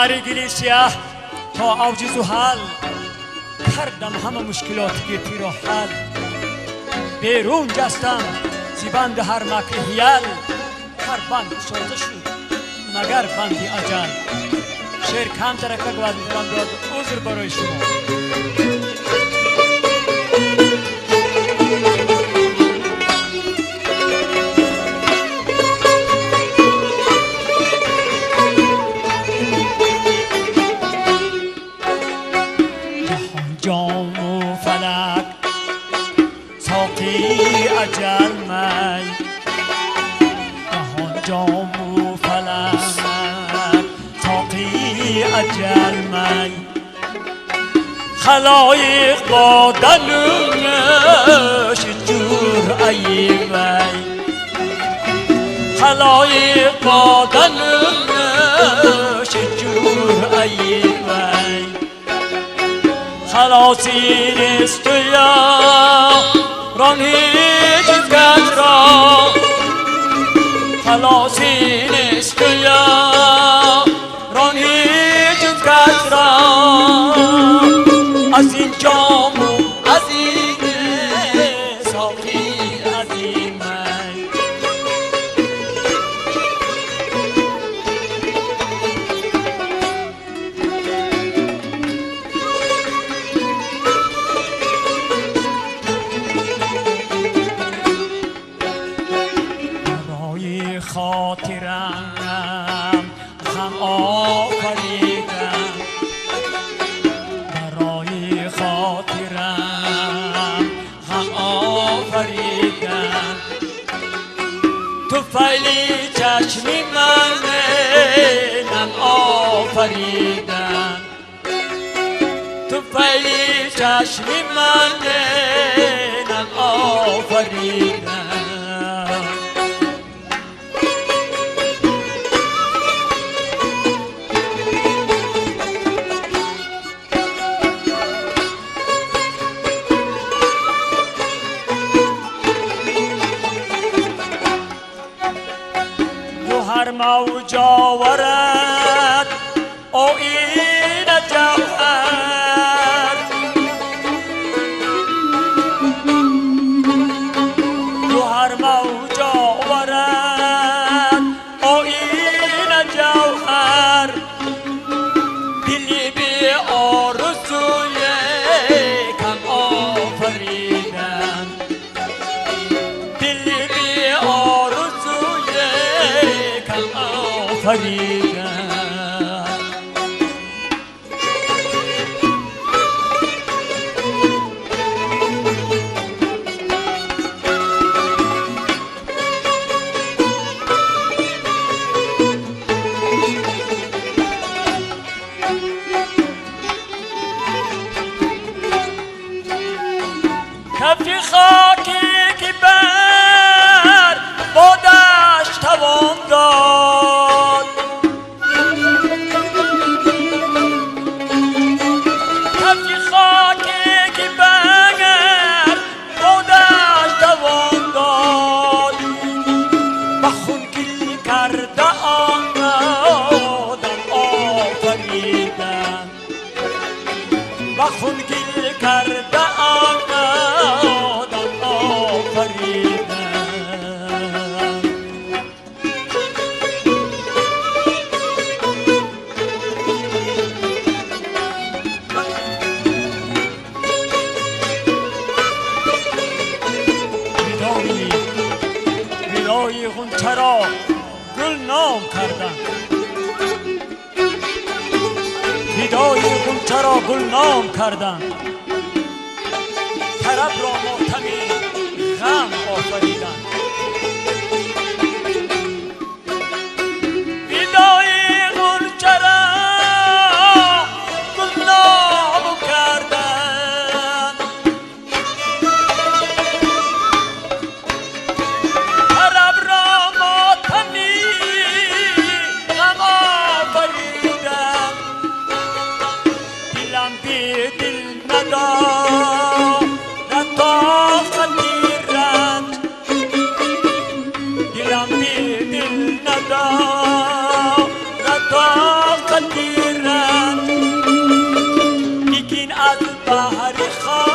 شماره گلی سیاه تا اوج زحل کردم همه مشکلات گیتی را حل بیرون جستم زیبند هر مکر هیل هر بند سوزه شد مگر بندی اجل شعر کم ترکه گوید میدارم بیاد عذر برای شما جام و فلک ساقی اجل می جهان جام و فلک ساقی اجل می خلایق با دنوش جور ای می خلایق با دنوش جور ای می خلاصی نیست یا ران هیچ کس را خلاصی نیست یا ران هیچ کس را از این جام و از این ساقی از این می خاطرم غم آفریدم برای خاطرم غم آفریدم تو فیلی چشمی من نم آفریدم تو فیلی چشمی من نم آفریدم هر موج آورد آیین جوهر تو هر موج آورد آیین جوهر دلی بی آرزوی کم آفریدن دلی بی آرزوی آفریدن کفی خاکی که بر بادش توان داد کفی خاکی که بر بادش توان داد و خون گل کرده آدم آفریدن و خون گل کرده آدم آفریدن ودای غنچه را گل نام کردن ودای غنچه را گل نام کردن طرب را ماتمی غم آفریدن ودای غنچه را گل نام کردن طرب را ماتمی غم آفریدن دلم بی دل ندارد دلم بی دل ندارد طاقت از بحر خاک